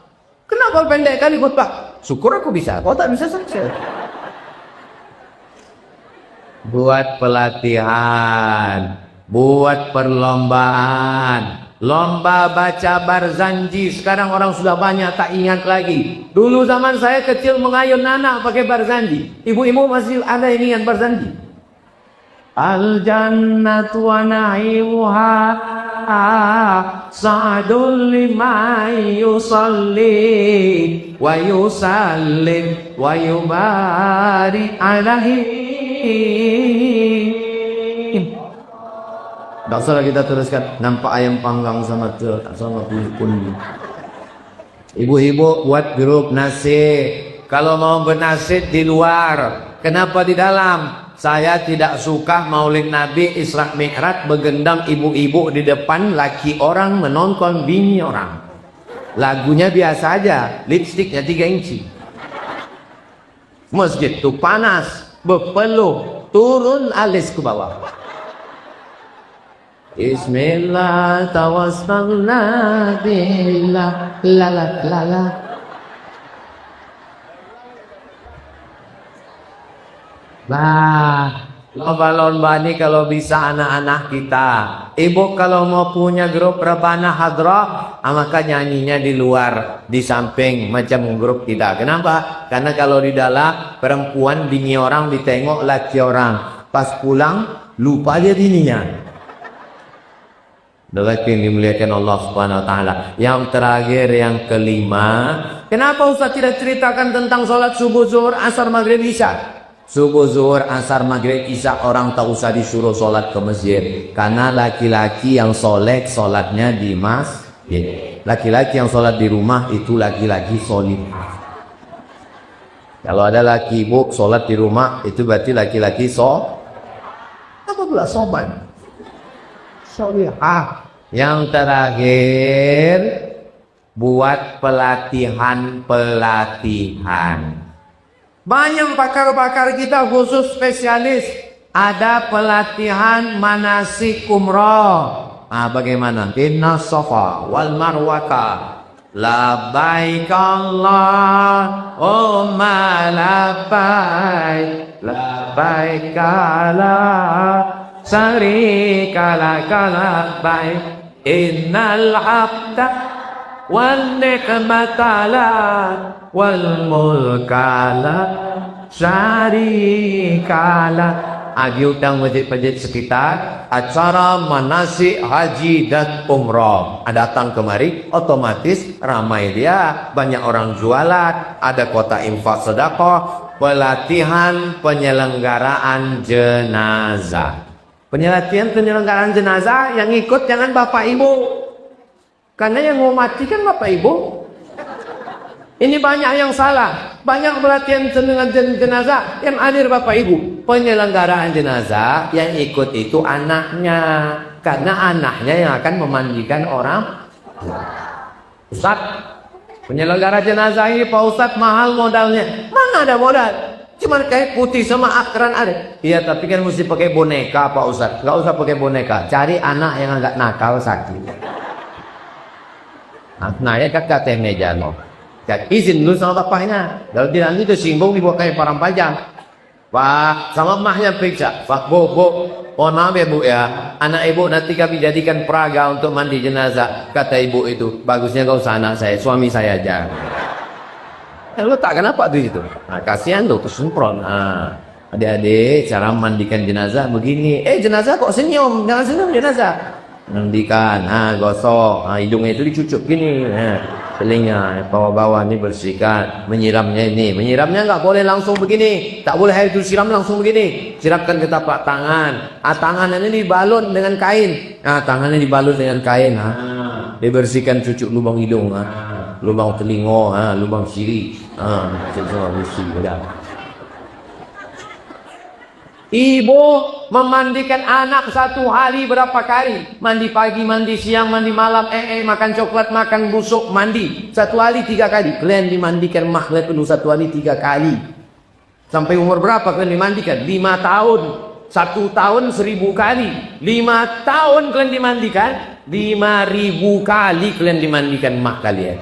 Kenapa pendek kali khutbah? Syukur aku bisa. Kau tak bisa saja. Buat pelatihan, buat perlombaan, lomba baca Barzanji. Sekarang orang sudah banyak tak ingat lagi. Dulu zaman saya kecil mengayun anak pakai Barzanji. Ibu-ibu masih ada yang ingat Barzanji? Al jannatu wa na'imuha sa'adul liman yusalli wa yusallim wa yubari alaihi. Tak salah kita teruskan. Nampak ayam panggang sama tuh, tak sama pun. Ibu-ibu buat grup nasi. Kalau mau bernasib di luar, kenapa di dalam? Saya tidak suka Maulid Nabi Isra Mi'raj begendam ibu-ibu di depan, laki orang menonton bini orang. Lagunya biasa aja, lipstiknya 3 inci. Masjid tuh panas, berpeluh, turun alis ke bawah. Bismillah tawassalna billah lala lala. Bah, lomba-lomba ini kalau bisa anak-anak kita. Ibu kalau mau punya grup rebana hadrah, maka nyanyinya di luar, di samping macam grup kita. Kenapa? Karena kalau di dalam perempuan bini orang ditengok laki orang. Pas pulang lupa dia bininya. Lelaki yang dimuliakan Allah Subhanahu wa taala. Yang terakhir, yang kelima, kenapa Ustaz tidak ceritakan tentang sholat subuh, zuhur, asar, maghrib, isya? Subuh, zuhur, asar, maghrib, isya orang tak usah disuruh sholat ke masjid. Karena laki-laki yang soleh sholatnya di masjid. Laki-laki yang sholat di rumah itu laki-laki solihah. Kalau ada laki ibu sholat di rumah itu berarti laki-laki apa pula sobat? Solihah. Yang terakhir, buat pelatihan. Banyak pakar-pakar kita khusus spesialis. Ada pelatihan manasik umroh. Bagaimana? Inna safa wal marwata labbaik Allahumma labbaik labbaik la syarika laka labbaik innal hamda wal ni'mata lak wal mulka la syarika lak. Diundang masjid-masjid sekitar acara manasik haji dan umrah. Datang kemari otomatis ramai dia, banyak orang jualan, ada kota infak sedekah, pelatihan penyelenggaraan jenazah. Penyelenggaraan jenazah yang ikut jangan bapak ibu. Karena yang mau mati kan bapak ibu. Ini banyak yang salah. Banyak pelatihan jenazah yang hadir bapak ibu. Penyelenggaraan jenazah yang ikut itu anaknya. Karena anaknya yang akan memandikan orang. Ustaz, penyelenggara jenazah ini Pak Ustaz mahal modalnya. Mana ada modal? Cuma kayak putih sama akran ada. Iya, tapi kan mesti pakai boneka Pak Ustaz. Nggak usah pakai boneka. Cari anak yang agak nakal sakit. Nah ya kakak teh meja no. Izin dulu sama bapaknya. Kalau tidak nanti itu singgung dibawa kayak parang panjang. Pak, sama mahnya periksa. Pak, bu, mohon maaf ya bu ya. Anak ibu nanti kami jadikan peraga untuk mandi jenazah. Kata ibu itu, bagusnya kau usah anak saya, suami saya aja. Lu tak kenapa tuh itu? Nah, kasihan lu kesempron. Adik-adik, cara mandikan jenazah begini. Jenazah kok senyum? Jangan senyum jenazah. Mandikan, gosok, hidungnya itu dicucuk gini, telinga, bawah-bawah ini bersihkan. Menyiramnya nggak boleh langsung begini, tak boleh air itu siram langsung begini. Siramkan ke tapak tangan. Tangan ini dibalut dengan kain. Tangannya dibalut dengan kain. Dibersihkan, cucuk lubang hidung, lubang telinga, lubang siri, semua bersih. Ibu memandikan anak satu hari berapa kali? Mandi pagi, mandi siang, mandi malam, makan coklat, makan busuk, mandi. Satu hari 3 kali. Kalian dimandikan makhluk penuh satu hari 3 kali. Sampai umur berapa kalian dimandikan? 5 tahun. 1 tahun 1000 kali. 5 tahun kalian dimandikan. 5000 kali kalian dimandikan mak kalian.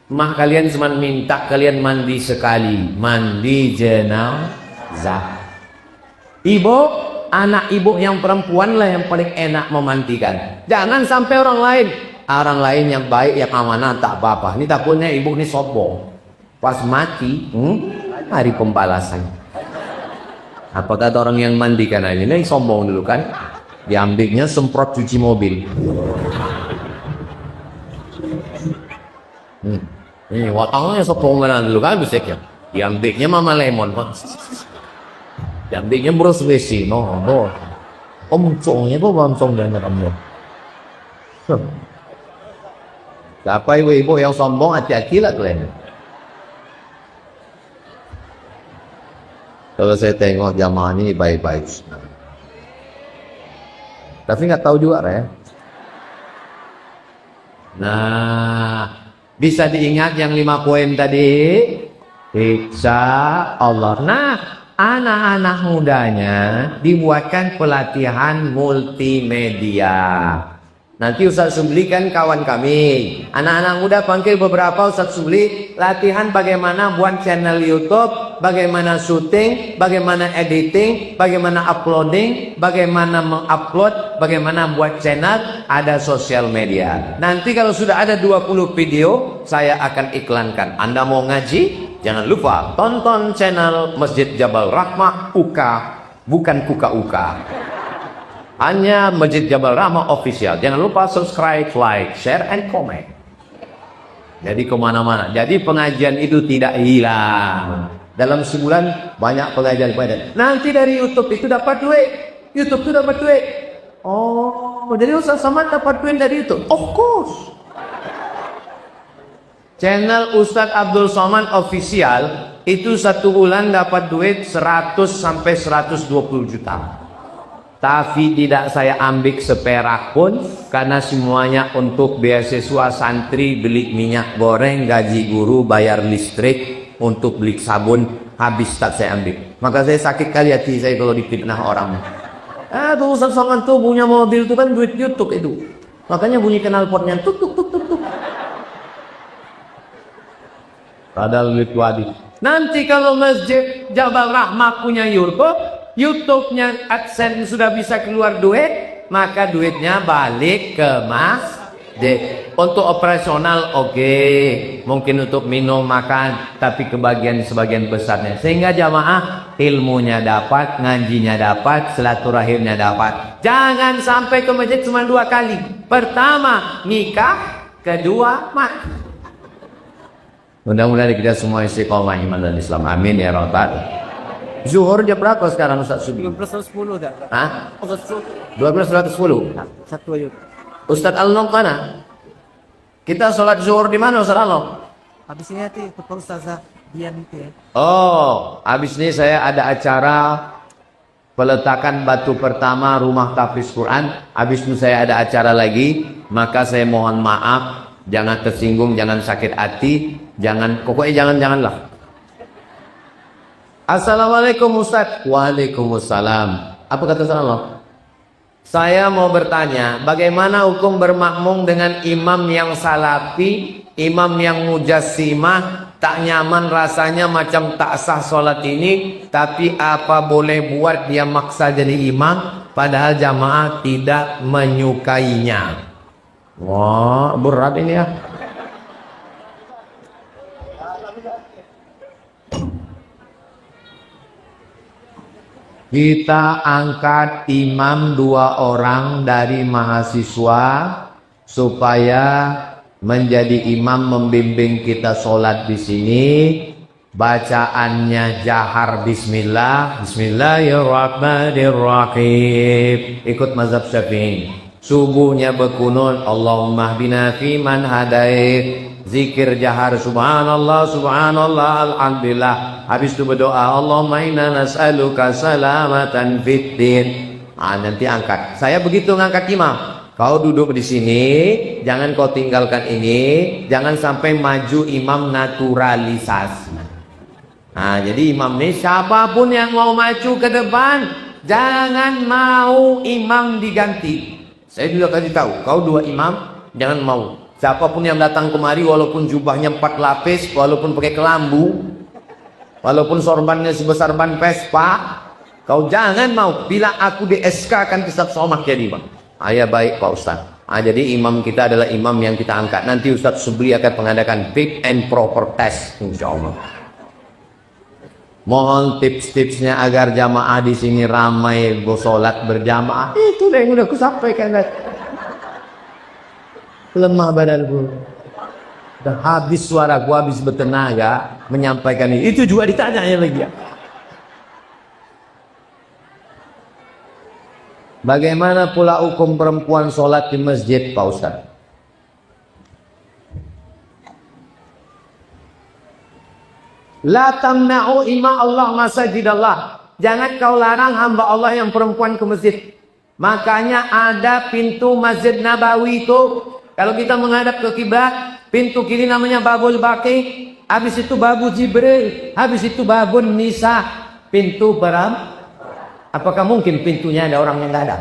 Mak kalian cuma minta kalian mandi sekali. Mandi jenazah. Ibu, anak ibu yang perempuan lah yang paling enak memandikan. Jangan sampai orang lain yang baik, yang amanah tak apa-apa. Ini takutnya ibu ini sombong. Pas mati, hari pembalasan. Apa kata orang yang mandikan ini sombong dulu kan? Diambilnya semprot cuci mobil. Ini watangnya sombong dulu kan bisa ya. Diambilnya Mama Lemon. Diambilnya beras besi, omcongnya kok omcong dan kamu. Siapa ibu-ibu yang sombong, hati-hati lah kalian. Kalau saya tengok jamaah ini baik-baik, tapi nggak tahu juga ya. Nah, bisa diingat yang 5 poin tadi, insya Allah. Nah, anak-anak mudanya dibuatkan pelatihan multimedia. Nanti Ustaz Subli kan kawan kami. Anak-anak muda panggil beberapa Ustaz Subli, latihan bagaimana buat channel YouTube, bagaimana syuting, bagaimana editing, bagaimana uploading, bagaimana mengupload, bagaimana buat channel, ada sosial media. Nanti kalau sudah ada 20 video, saya akan iklankan. Anda mau ngaji? Jangan lupa tonton channel Masjid Jabal Rahmah UKA, bukan Kuka UKA. Hanya Masjid Jabal Rahmah official. Jangan lupa subscribe, like, share, and comment. Jadi kemana-mana. Jadi pengajian itu tidak hilang. Dalam sebulan banyak pengajian. Nanti dari YouTube itu dapat duit. YouTube itu dapat duit. Oh, jadi Ustaz Samad dapat duit dari YouTube? Of course. Channel Ustadz Abdul Somad official itu 1 bulan dapat duit 100 sampai 120 juta. Tapi tidak saya ambil seperak pun, karena semuanya untuk beasiswa santri, beli minyak goreng, gaji guru, bayar listrik, untuk beli sabun, habis tak saya ambil. Maka saya sakit kali hati saya kalau difitnah orang. Tuh Ustadz Somad tuh punya mobil itu kan duit YouTube itu. Makanya bunyi knalpotnya tuk tuk tuk tuk tuk. Padahal duit wadi. Nanti kalau Masjid Jabal Rahmah punya YouTube-nya AdSense sudah bisa keluar duit, maka duitnya balik ke masjid. Untuk operasional oke, mungkin untuk minum makan, tapi sebagian besarnya. Sehingga jamaah ilmunya dapat, ngajinya dapat, silaturahimnya dapat. Jangan sampai ke masjid cuma 2 kali. Pertama nikah, kedua mati. Mudah-mudahan kita semua istiqomah iman dan Islam. Amin ya rabbal. Zuhur jam berapa sekarang Ustaz Subi? 12.10 dah. Hah? 12.10. 12.10. Satu aja. Ustaz Al-Nok mana? Kita sholat zuhur di mana Ustaz Al-Nok? Habis ini nanti ketemu Ustazah Dian itu ya. Oh, habis ini saya ada acara peletakan batu pertama rumah tahfiz Quran. Habis itu saya ada acara lagi. Maka saya mohon maaf. Jangan tersinggung, jangan sakit hati, pokoknya janganlah. Assalamualaikum Ustaz. Waalaikumsalam. Apa kata Allah? Saya mau bertanya, bagaimana hukum bermakmum dengan imam yang salafi, imam yang mujassimah, tak nyaman rasanya macam tak sah sholat ini, tapi apa boleh buat dia maksa jadi imam, padahal jamaah tidak menyukainya. Wah, berat ini ya. Kita angkat imam 2 orang dari mahasiswa supaya menjadi imam membimbing kita sholat di sini. Bacaannya jahar bismillah, bismillahirrahmanirrahim. Ikut mazhab Syafi'i. Subuhnya berkunut, Allahumma hdina fi man hadait. Zikir jahar subhanallah, subhanallah, alhamdulillah. Habis itu berdoa, Allahumma inna nas'aluka salamatan fid din. Nanti angkat. Saya begitu ngangkat imam. Kau duduk di sini, jangan kau tinggalkan ini, jangan sampai maju imam naturalisasi. Jadi imam ini siapapun yang mau maju ke depan, jangan mau imam diganti. Saya juga kasih tahu, kau 2 imam, jangan mau. Siapapun yang datang kemari, walaupun jubahnya 4 lapis, walaupun pakai kelambu, walaupun sorbannya sebesar ban Vespa, kau jangan mau. Bila aku di SK kan Ustaz Somad jadi bang. Ya baik Pak Ustaz. Jadi imam kita adalah imam yang kita angkat. Nanti Ustaz Subri akan mengadakan fit and proper test, insya Allah. Mohon tips-tipsnya agar jamaah di sini ramai bersolat berjamaah. Itu yang udah aku sampaikan. Lemah badanku. Dan habis suaraku, habis bertenaga menyampaikan ini. Itu juga ditanya lagi ya. Bagaimana pula hukum perempuan sholat di masjid, Pak Ustaz? La tamna'u ima Allah masajidallah. Jangan kau larang hamba Allah yang perempuan ke masjid. Makanya ada pintu Masjid Nabawi itu. Kalau kita menghadap ke kiblat, pintu kiri namanya Babul Baqi, habis itu Babu Jibril, habis itu Babun Nisa, pintu beram. Apakah mungkin pintunya ada orang yang nggak ada?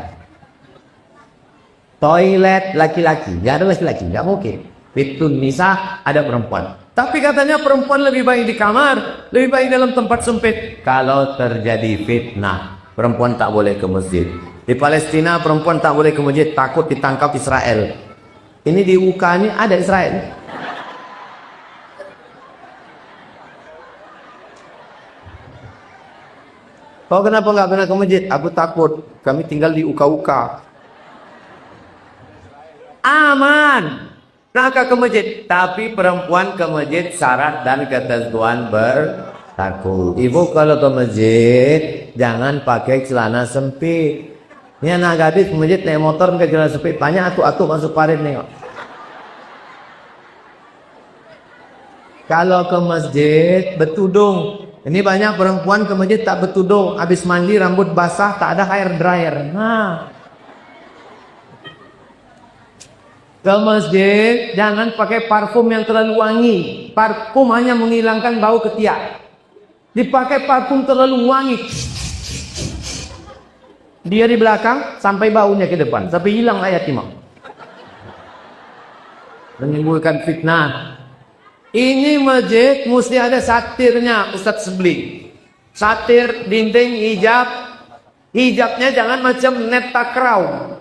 Toilet laki-laki, nggak ada laki-laki, nggak mungkin. Pintu Nisa ada perempuan. Tapi katanya perempuan lebih baik di kamar, lebih baik dalam tempat sempit. Kalau terjadi fitnah, perempuan tak boleh ke masjid. Di Palestina perempuan tak boleh ke masjid, takut ditangkap Israel. Ini di UK ini ada Israel. Kau kenapa nggak pernah ke masjid? Aku takut. Kami tinggal di UK-UK. Aman. Maka ke masjid. Tapi perempuan ke masjid syarat dan ketentuan berlaku. Ibu kalau ke masjid jangan pakai celana sempit. Ini anak gadis ke masjid naik motor pakai celana sempit. Banyak atu-atu masuk parit nengok. Kalau ke masjid bertudung. Ini banyak perempuan ke masjid tak bertudung. Habis mandi rambut basah tak ada hair dryer. Ke masjid jangan pakai parfum yang terlalu wangi. Parfum hanya menghilangkan bau ketiak. Dipakai parfum terlalu wangi, dia di belakang sampai baunya ke depan, sampai hilang ayat imam, menimbulkan fitnah. Ini masjid mesti ada satirnya, Ustadz Sebli. Satir dinding hijab. Hijabnya jangan macam net takraw.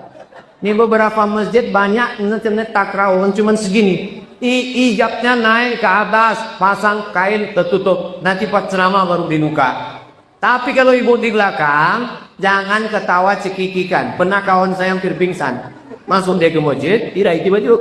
Ini beberapa masjid banyak macam net takraw, cuma segini. Hijabnya naik ke atas, pasang kain tertutup. Nanti pas ceramah baru dibuka. Tapi kalau ibu di belakang, jangan ketawa cekikikan. Pernah kawan saya hampir pingsan. Masuk dia ke masjid, tidak tiba-tiba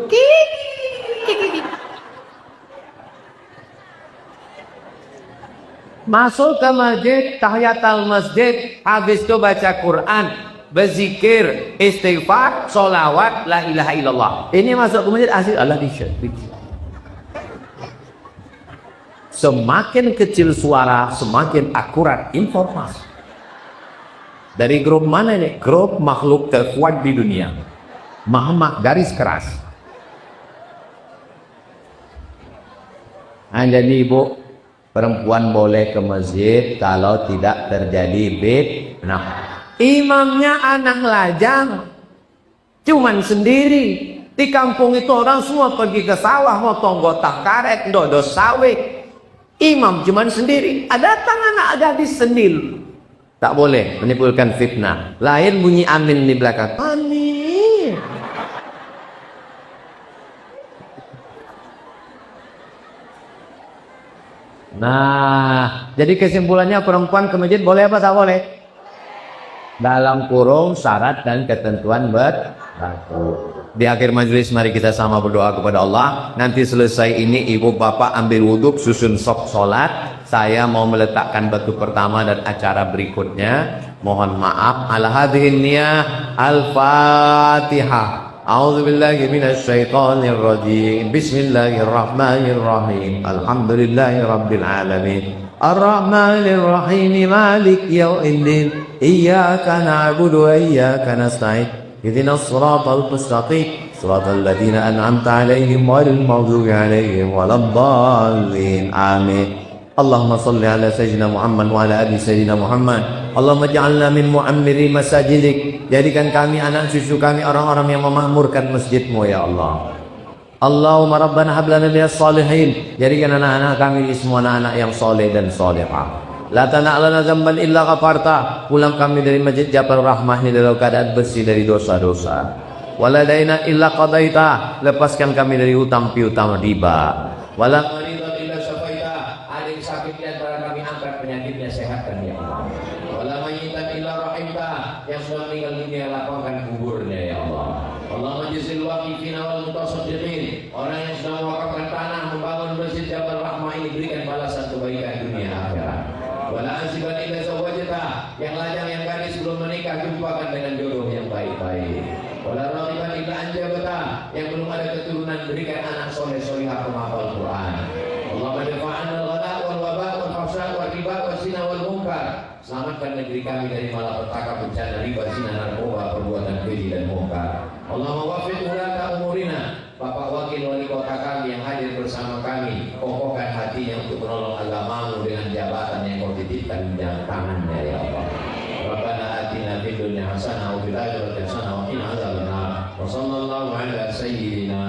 masuk ke masjid, tahiyatul masjid, habis itu baca Quran, berzikir, istighfar, solawat, la ilaha illallah. Ini masuk ke masjid asli Allah disyirk. Semakin kecil suara, semakin akurat informasi. Dari grup mana ini? Grup makhluk terkuat di dunia. Muhammad garis keras. Jadi ibu, perempuan boleh ke masjid kalau tidak terjadi fitnah. Imamnya anak lajang, cuman sendiri. Di kampung itu orang semua pergi ke sawah, motong gotak karet, dodo sawit. Imam cuman sendiri. Ada tangan anak gadis sendiri. Tak boleh menimbulkan fitnah. Lain bunyi amin di belakang. Amin. Nah, jadi kesimpulannya perempuan ke masjid boleh apa tak boleh? dalam kurung syarat dan ketentuan berlaku. Di akhir majelis mari kita sama berdoa kepada Allah. Nanti selesai ini ibu bapak ambil wudhu, susun sok solat. Saya mau meletakkan batu pertama dan acara berikutnya. Mohon maaf. Ala hadhihi niyah al-Fatihah. A'udzu billahi minasy syaithanir rajim. Bismillahirrahmanirrahim. Alhamdulillahi rabbil alamin. Ar-Rahmanir Rahim. Malik yaumiddin. Iyyaka na'budu wa iyyaka nasta'in. اهدنا الصراط المستقيم صراط الذين أنعمت عليهم غير المغضوب عليهم ولا الضالين آمين اللهم صل على سيدنا محمد وعلى آل سيدنا محمد اللهم اجعلنا من معمري مساجدك. Jadikan kami anak cucu kami orang-orang yang memakmurkan masjidmu ya Allah. Allahumma rabbana hab lana minas salihin. Jadikan anak-anak kami semua anak-anak yang soleh dan solehah. La tana'lana zamban illa ghafarta. Pulang kami dari Masjid Jabal Rahmah ini dalam keadaan bersih dari dosa-dosa. Waladaina illa qadaita. Lepaskan kami dari hutang piutang riba. Wala maridan illa syafaita. Ada yang sakit di antara kami angkat penyakitnya, sehatkan ya Allah. Wala mayyitan illa rahimta. Yang sudah meninggal dunia lapangkan kuburnya ya Allah. Allahumma jazil waqifina wal mutasaddiqin. Orang yang sudah mewakafkan tanah membangun Masjid Jabal Rahmah ini berikan balasan kebaikan dunia akhirat. Wala ansiban illa zawajata. Yang lajang yang gadis belum menikah jumpakan dengan jodoh yang baik-baik. Wala raqiban illa anjabata. Yang belum ada keturunan berikan anak soleh solehah penghafal Quran. Allahumma dafa'ana al-ghala wal waba wal fahsya wal riba wal zina wal munkar. Selamatkan negeri kami dari malapetaka, bencana riba, zina, narkoba, perbuatan keji dan munkar. Allahumma waffiq ulata umurina. Bapak Wakil Wali Kota kami yang hadir bersama kami, kokohkan hatinya untuk menolong agamamu dengan jabatan yang kau titipkan di dalam tangannya ya Allah. Rabbana atina fid dunya hasanah wa fil akhirati hasanah wa qina adzabannar. Wa sallallahu ala sayyidina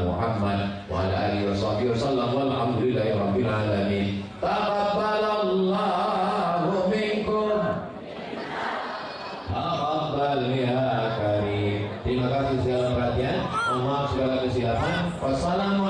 Muhammad wa ala alihi wa sahbihi wasallam walhamdulillahi rabbil alamin. Taqabbalallahu minkum. Taqabbal ya karim. Terima kasih segala perhatian. Mohon maaf segala kesilapan. Wassalamualaikum.